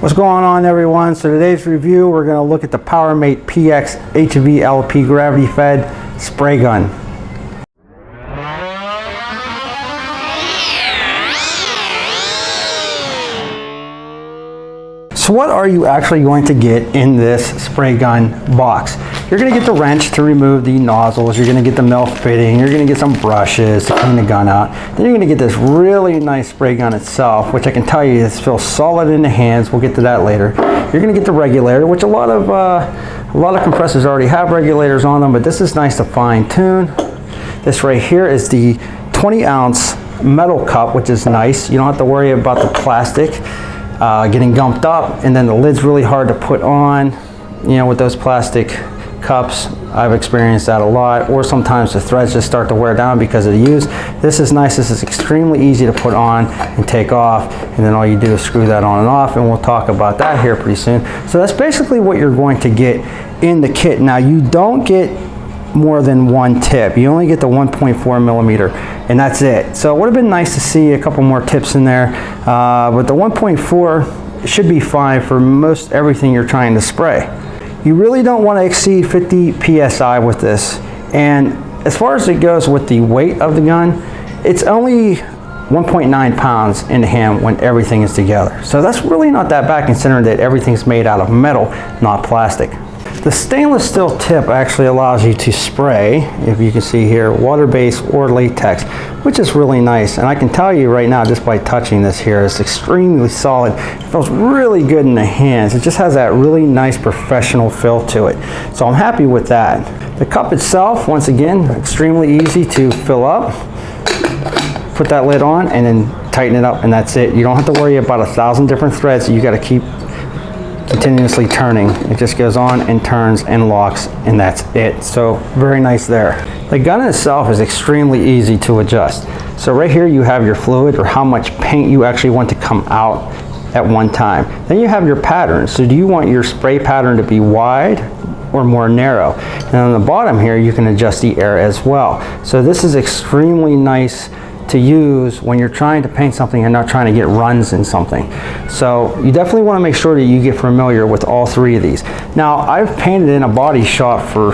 What's going on, everyone? So today's review, we're going to look at the Powermate PX HVLP gravity fed spray gun. So what are you actually going to get in this spray gun box? You're going to get the wrench to remove the nozzles, you're going to get the mill fitting, you're going to get some brushes to clean the gun out. Then you're going to get this really nice spray gun itself, which I can tell you this feels solid in the hands. We'll get to that later. You're going to get the regulator, which a lot of compressors already have regulators on them, but this is nice to fine tune. This right here is the 20-ounce metal cup, which is nice. You don't have to worry about the plastic getting gumped up, and then the lid's really hard to put on, you know, with those plastic cups. I've experienced that a lot, or sometimes the threads just start to wear down because of the use. This is nice. This is extremely easy to put on and take off, and then all you do is screw that on and off, and we'll talk about that here pretty soon. So that's basically what you're going to get in the kit. Now, you don't get more than one tip. You only get the 1.4 millimeter, and that's it. So it would have been nice to see a couple more tips in there, but the 1.4 should be fine for most everything you're trying to spray. You really don't want to exceed 50 psi with this, and as far as it goes with the weight of the gun, it's only 1.9 pounds in the hand when everything is together. So that's really not that bad considering that everything's made out of metal, not plastic. The stainless steel tip actually allows you to spray, if you can see here, water-based or latex, which is really nice. And I can tell you right now, just by touching this here, it's extremely solid. It feels really good in the hands. It just has that really nice professional feel to it. So I'm happy with that. The cup itself, once again, extremely easy to fill up. Put that lid on and then tighten it up, and that's it. You don't have to worry about 1,000 different threads that you got to keep continuously turning. It just goes on and turns and locks, and that's it. So very nice there. The gun itself is extremely easy to adjust. So right here you have your fluid, or how much paint you actually want to come out at one time. Then you have your pattern. So do you want your spray pattern to be wide or more narrow? And on the bottom here you can adjust the air as well. So this is extremely nice to use when you're trying to paint something and not trying to get runs in something. So you definitely want to make sure that you get familiar with all three of these. Now, I've painted in a body shop for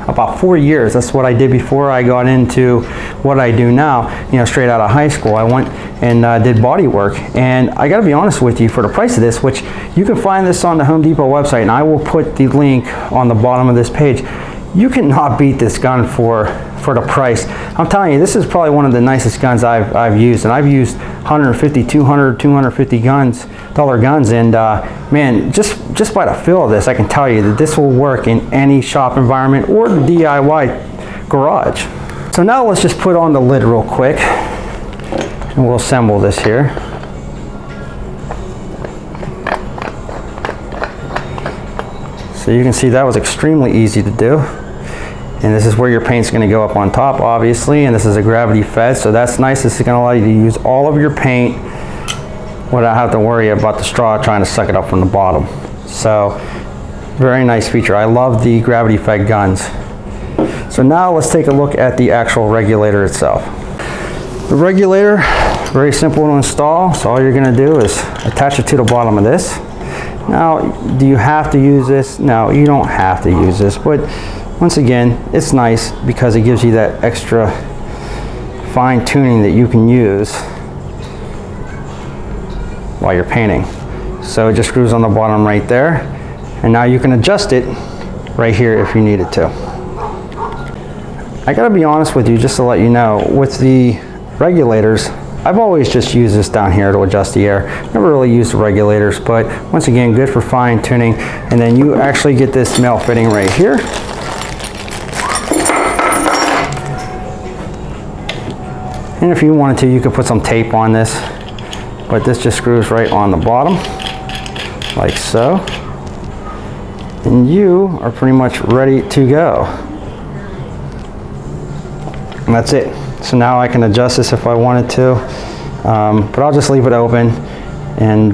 about 4 years. That's what I did before I got into what I do now. You know, straight out of high school, I went and did body work. And I gotta be honest with you, for the price of this, which you can find this on the Home Depot website, and I will put the link on the bottom of this page, you cannot beat this gun for the price. I'm telling you, this is probably one of the nicest guns I've used, and I've used 150, 200, 250 dollar guns, and man, just by the feel of this, I can tell you that this will work in any shop environment or the DIY garage. So now let's just put on the lid real quick, and we'll assemble this here. So you can see that was extremely easy to do. And this is where your paint's going to go up on top, obviously, and this is a gravity fed, so that's nice. This is going to allow you to use all of your paint without having to worry about the straw trying to suck it up from the bottom. So very nice feature. I love the gravity fed guns. So now let's take a look at the actual regulator itself. The regulator, very simple to install, so all you're going to do is attach it to the bottom of this. Now, do you have to use this? No, you don't have to use this, but once again, it's nice because it gives you that extra fine tuning that you can use while you're painting. So it just screws on the bottom right there, and now you can adjust it right here if you needed to. I gotta be honest with you, just to let you know, with the regulators, I've always just used this down here to adjust the air. Never really used the regulators, but once again, good for fine tuning. And then you actually get this male fitting right here. And if you wanted to, you could put some tape on this, but this just screws right on the bottom, like so. And you are pretty much ready to go. And that's it. So now I can adjust this if I wanted to, but I'll just leave it open. And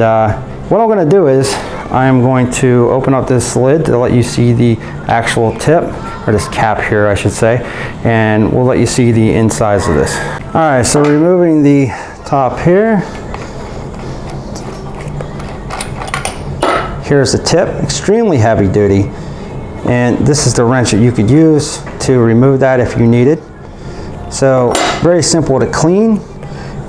what I'm going to do is I am going to open up this lid to let you see the actual tip, or this cap here I should say, and we'll let you see the insides of this. Alright, so removing the top here. Here's the tip, extremely heavy duty. And this is the wrench that you could use to remove that if you needed. So very simple to clean.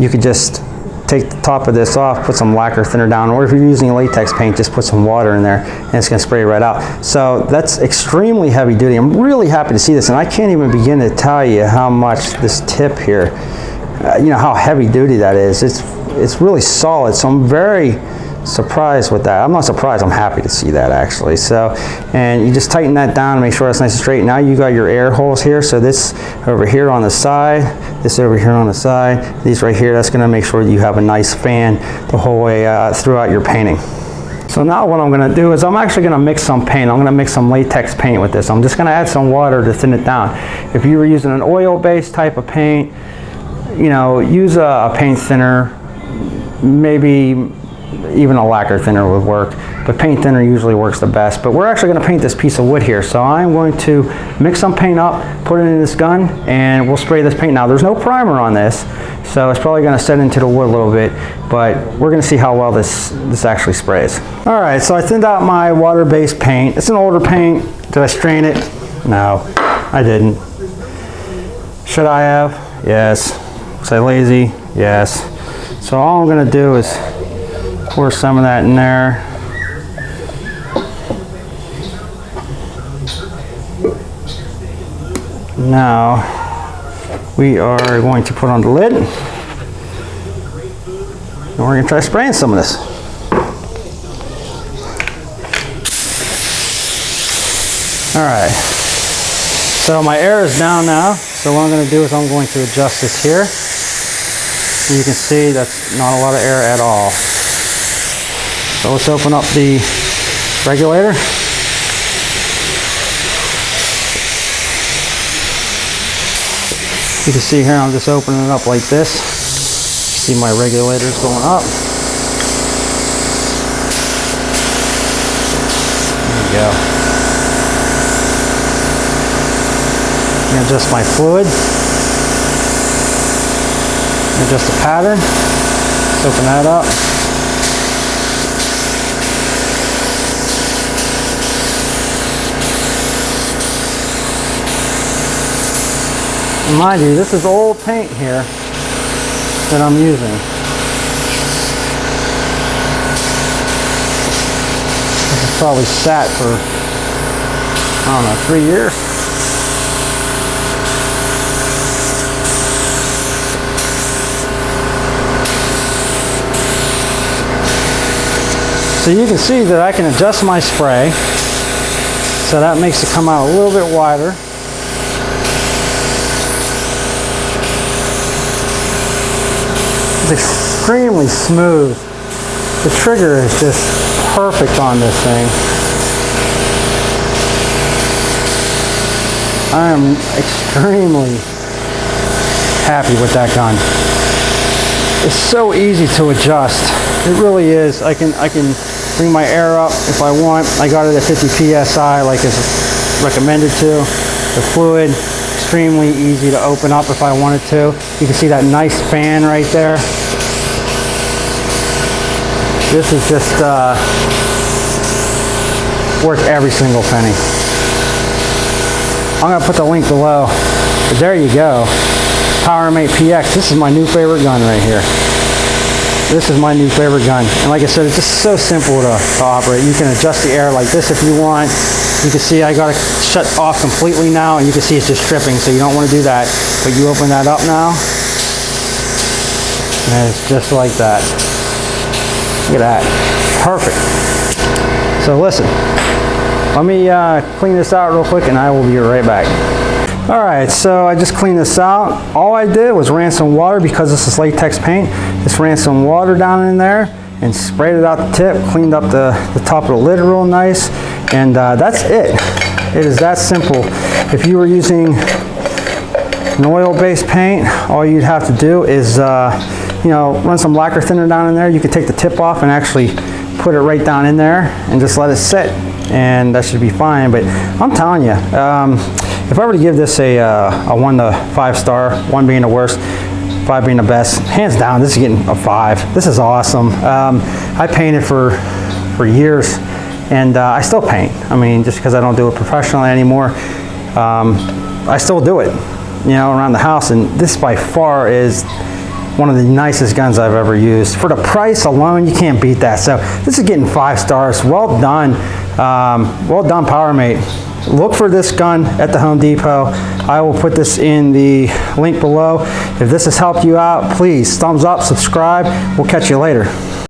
You could just take the top of this off, put some lacquer thinner down, or if you're using latex paint, just put some water in there and it's going to spray right out. So that's extremely heavy duty. I'm really happy to see this, and I can't even begin to tell you how much this tip here, you know, how heavy duty that is. It's really solid, so I'm very surprised with that. I'm not surprised, I'm happy to see that actually. So, and you just tighten that down, make sure it's nice and straight. Now you got your air holes here, so this over here on the side, this over here on the side, these right here, that's gonna make sure you have a nice fan the whole way throughout your painting. So now what I'm gonna do is I'm actually gonna mix some paint. I'm gonna mix some latex paint with this. I'm just gonna add some water to thin it down. If you were using an oil-based type of paint, you know, use a paint thinner, maybe even a lacquer thinner would work, but paint thinner usually works the best. But we're actually going to paint this piece of wood here, so I'm going to mix some paint up, put it in this gun, and we'll spray this paint. Now there's no primer on this, so it's probably going to set into the wood a little bit, but we're going to see how well this actually sprays. All right, so I thinned out my water-based paint. It's an older paint. Did I strain it? No, I didn't. Should I have? Yes. Was I lazy? Yes. So all I'm going to do is pour some of that in there. Now we are going to put on the lid, and we're going to try spraying some of this. All right, so my air is down now, so what I'm going to do is I'm going to adjust this here. And you can see that's not a lot of air at all. So let's open up the regulator. You can see here I'm just opening it up like this. See my regulators going up. There we go. And adjust my fluid. And adjust the pattern. Let's open that up. And mind you, this is old paint here that I'm using. This is probably sat for, I don't know, 3 years. So you can see that I can adjust my spray, so that makes it come out a little bit wider. It's extremely smooth. The trigger is just perfect on this thing. I am extremely happy with that gun. It's so easy to adjust. It really is. I can bring my air up if I want. I got it at 50 psi like it's recommended to. The fluid, extremely easy to open up if I wanted to. You can see that nice fan right there. This is just worth every single penny. I'm going to put the link below. But there you go. Powermate PX. This is my new favorite gun right here. This is my new favorite gun. And like I said, it's just so simple to operate. You can adjust the air like this if you want. You can see I got it shut off completely now, and you can see it's just dripping, so you don't want to do that. But you open that up now, and it's just like that. Look at that. Perfect. So listen, let me clean this out real quick and I will be right back. Alright, so I just cleaned this out. All I did was ran some water, because this is latex paint. Just ran some water down in there and sprayed it out the tip, cleaned up the top of the lid real nice, and that's it. It is that simple. If you were using an oil-based paint, all you'd have to do is you know, run some lacquer thinner down in there. You can take the tip off and actually put it right down in there and just let it sit, and that should be fine. But I'm telling you, if I were to give this a 1 to 5 star, 1 being the worst, 5 being the best, hands down, this is getting a 5. This is awesome. I painted for years, And I still paint. I mean, just because I don't do it professionally anymore, I still do it, you know, around the house. And this by far is one of the nicest guns I've ever used. For the price alone, you can't beat that. So this is getting 5 stars. Well done. Well done, Powermate. Look for this gun at the Home Depot. I will put this in the link below. If this has helped you out, please thumbs up, subscribe. We'll catch you later.